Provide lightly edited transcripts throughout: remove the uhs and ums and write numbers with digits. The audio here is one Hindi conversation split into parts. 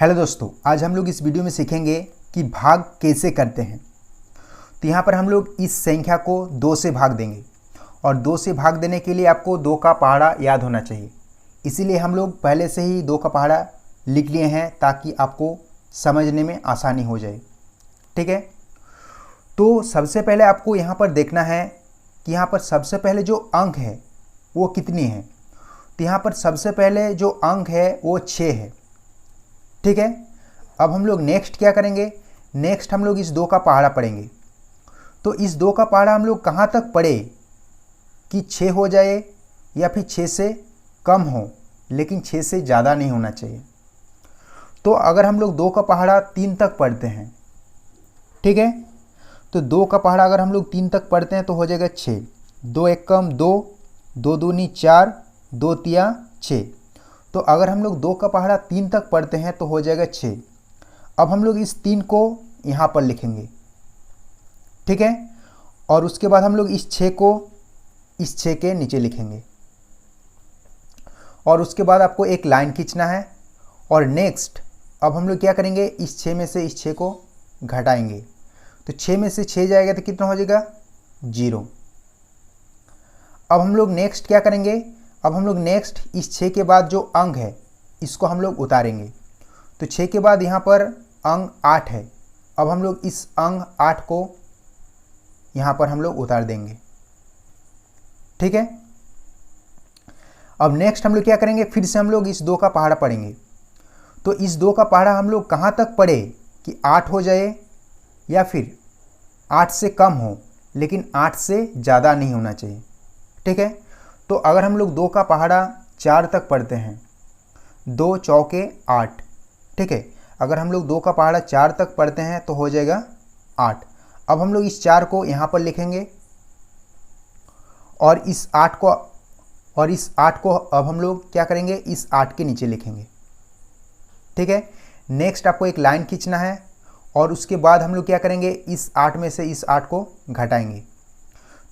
हेलो दोस्तों, आज हम लोग इस वीडियो में सीखेंगे कि भाग कैसे करते हैं। तो यहाँ पर हम लोग इस संख्या को 2 से भाग देंगे और 2 से भाग देने के लिए आपको 2 का पहाड़ा याद होना चाहिए। इसीलिए हम लोग पहले से ही 2 का पहाड़ा लिख लिए हैं ताकि आपको समझने में आसानी हो जाए। ठीक है, तो सबसे पहले आपको यहाँ पर देखना है कि यहाँ पर सबसे पहले जो अंक है वो कितनी है। तो यहाँ पर सबसे पहले जो अंक है वो 6 है। ठीक है, अब हम लोग नेक्स्ट क्या करेंगे, नेक्स्ट हम लोग इस 2 का पहाड़ा पढ़ेंगे। तो इस 2 का पहाड़ा हम लोग कहाँ तक पढ़े कि 6 हो जाए या फिर 6 से कम हो, लेकिन 6 से ज़्यादा नहीं होना चाहिए। तो अगर हम लोग 2 का पहाड़ा 3 तक पढ़ते हैं, ठीक है, तो 2 का पहाड़ा अगर हम लोग 3 तक पढ़ते हैं तो हो जाएगा 6, 2 एकम 2, 2 दूनी 4, 2 तिया 6। तो अगर हम लोग 2 का पहाड़ा 3 तक पढ़ते हैं तो हो जाएगा 6। अब हम लोग इस 3 को यहाँ पर लिखेंगे, ठीक है, और उसके बाद हम लोग इस 6 को इस 6 के नीचे लिखेंगे और उसके बाद आपको एक लाइन खींचना है। और नेक्स्ट अब हम लोग क्या करेंगे, इस 6 में से इस 6 को घटाएंगे। तो 6 में से 6 जाएगा तो कितना हो जाएगा 0। अब हम लोग नेक्स्ट क्या करेंगे, अब हम लोग नेक्स्ट इस 6 के बाद जो अंक है इसको हम लोग उतारेंगे। तो 6 के बाद यहाँ पर अंक 8 है। अब हम लोग इस अंक 8 को यहाँ पर हम लोग उतार देंगे। ठीक है, अब नेक्स्ट हम लोग क्या करेंगे, फिर से हम लोग इस 2 का पहाड़ा पढ़ेंगे। तो इस 2 का पहाड़ा हम लोग कहाँ तक पढ़े कि 8 हो जाए या फिर 8 से कम हो, लेकिन 8 से ज़्यादा नहीं होना चाहिए। ठीक है, तो अगर हम लोग 2 का पहाड़ा 4 तक पढ़ते हैं, 2 चौके 8, ठीक है, अगर हम लोग 2 का पहाड़ा 4 तक पढ़ते हैं तो हो जाएगा 8। अब हम लोग इस 4 को यहाँ पर लिखेंगे और इस 8 को अब हम लोग क्या करेंगे, इस 8 के नीचे लिखेंगे। ठीक है, नेक्स्ट आपको एक लाइन खींचना है और उसके बाद हम लोग क्या करेंगे, इस 8 में से इस 8 को घटाएंगे।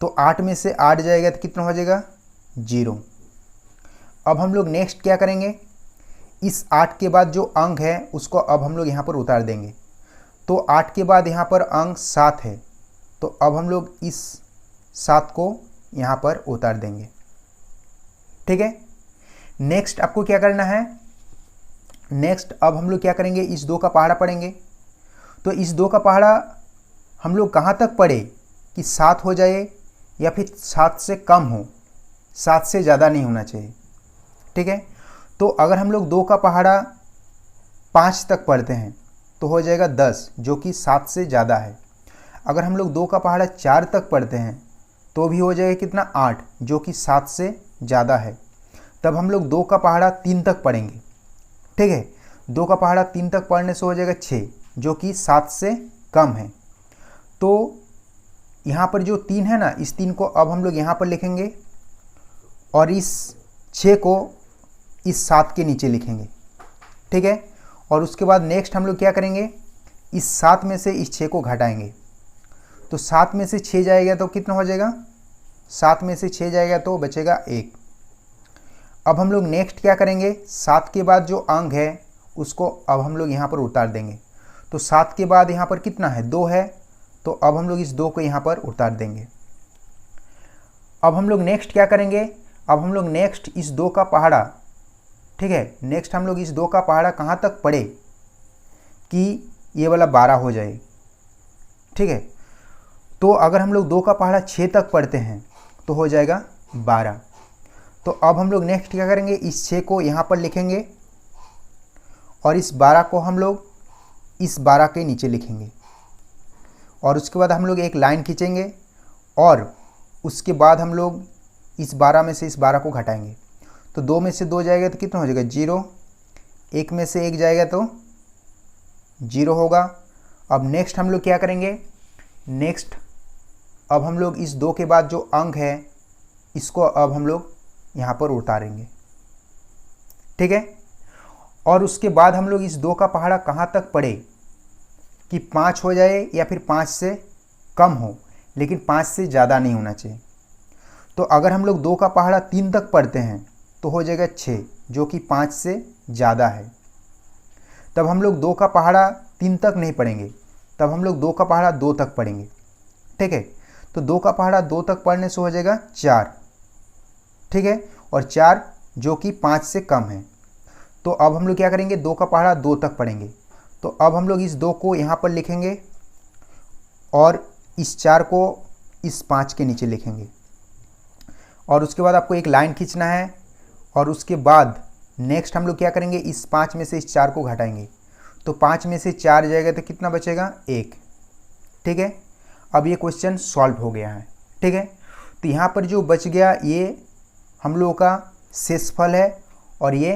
तो 8 में से 8 जाएगा तो कितना हो जाएगा 0। अब हम लोग नेक्स्ट क्या करेंगे, इस 8 के बाद जो अंक है उसको अब हम लोग यहाँ पर उतार देंगे। तो 8 के बाद यहाँ पर अंक 7 है, तो अब हम लोग इस 7 को यहाँ पर उतार देंगे। ठीक है, नेक्स्ट आपको क्या करना है, नेक्स्ट अब हम लोग क्या करेंगे, इस 2 का पहाड़ा पढ़ेंगे। तो इस 2 का पहाड़ा हम लोग कहाँ तक पढ़े कि 7 हो जाए या फिर 7 से कम हो, 7 से ज़्यादा नहीं होना चाहिए। ठीक है, तो अगर हम लोग 2 का पहाड़ा 5 तक पढ़ते हैं तो हो जाएगा 10, जो कि 7 से ज़्यादा है। अगर हम लोग 2 का पहाड़ा 4 तक पढ़ते हैं तो भी हो जाएगा कितना 8, जो कि 7 से ज़्यादा है। तब हम लोग 2 का पहाड़ा 3 तक पढ़ेंगे। ठीक है, 2 का पहाड़ा 3 तक पढ़ने से हो जाएगा 6, जो कि 7 से कम है। तो यहाँ पर जो 3 है ना, इस 3 को अब हम लोग यहाँ पर लिखेंगे और इस 6 को इस 7 के नीचे लिखेंगे। ठीक है, और उसके बाद नेक्स्ट हम लोग क्या करेंगे, इस 7 में से इस 6 को घटाएंगे। तो 7 में से 6 जाएगा तो कितना हो जाएगा, 7 में से 6 जाएगा तो बचेगा 1। अब हम लोग नेक्स्ट क्या करेंगे, 7 के बाद जो अंक है उसको अब हम लोग यहाँ पर उतार देंगे। तो 7 के बाद यहाँ पर कितना है 2 है, तो अब हम लोग इस 2 को यहाँ पर उतार देंगे। अब हम लोग नेक्स्ट क्या करेंगे, अब हम लोग नेक्स्ट इस 2 का पहाड़ा, ठीक है, नेक्स्ट हम लोग इस 2 का पहाड़ा कहाँ तक पढ़े कि ये वाला 12 हो जाए। ठीक है, तो अगर हम लोग 2 का पहाड़ा 6 तक पढ़ते हैं तो हो जाएगा 12। तो अब हम लोग नेक्स्ट क्या करेंगे, इस 6 को यहाँ पर लिखेंगे और इस 12 को हम लोग इस 12 के नीचे लिखेंगे और उसके बाद हम लोग एक लाइन खींचेंगे और उसके बाद हम लोग इस 12 में से इस 12 को घटाएंगे। तो 2 में से 2 जाएगा तो कितना हो जाएगा 0, 1 में से 1 जाएगा तो 0 होगा। अब नेक्स्ट हम लोग क्या करेंगे, नेक्स्ट अब हम लोग इस 2 के बाद जो अंक है इसको अब हम लोग यहाँ पर उतारेंगे। ठीक है, और उसके बाद हम लोग इस 2 का पहाड़ा कहाँ तक पढ़े कि 5 हो जाए या फिर 5 से कम हो, लेकिन 5 से ज़्यादा नहीं होना चाहिए। तो अगर हम लोग 2 का पहाड़ा 3 तक पढ़ते हैं तो हो जाएगा 6, जो कि 5 से ज़्यादा है। तब हम लोग 2 का पहाड़ा 3 तक नहीं पढ़ेंगे, तब हम लोग 2 का पहाड़ा 2 तक पढ़ेंगे। ठीक है, तो 2 का पहाड़ा 2 तक पढ़ने से हो जाएगा 4। ठीक है, और 4 जो कि 5 से कम है। तो अब हम लोग क्या करेंगे, 2 का पहाड़ा 2 तक पढ़ेंगे। तो अब हम लोग इस 2 को यहाँ पर लिखेंगे और इस 4 को इस 5 के नीचे लिखेंगे। और उसके बाद आपको एक लाइन खींचना है और उसके बाद नेक्स्ट हम लोग क्या करेंगे, इस 5 में से इस 4 को घटाएंगे। तो 5 में से 4 जाएगा तो कितना बचेगा, 1। ठीक है, अब ये क्वेश्चन सॉल्व हो गया है। ठीक है, तो यहाँ पर जो बच गया ये हम लोगों का शेषफल है और ये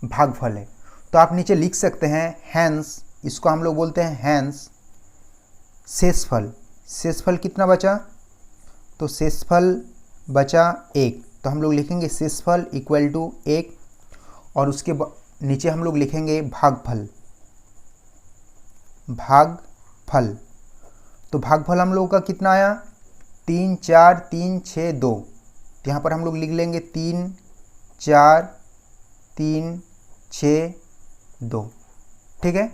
भागफल है। तो आप नीचे लिख सकते हैं हैंस, इसको हम लोग बोलते हैं हैंस शेषफल। शेषफल कितना बचा, तो शेषफल बचा 1। तो हम लोग लिखेंगे शेषफल इक्वल टू 1 और उसके नीचे हम लोग लिखेंगे भागफल। भागफल, तो भागफल हम लोगों का कितना आया, 3 4 3 6 2। तो यहाँ पर हम लोग लिख लेंगे 3 4 3 6 2। ठीक है।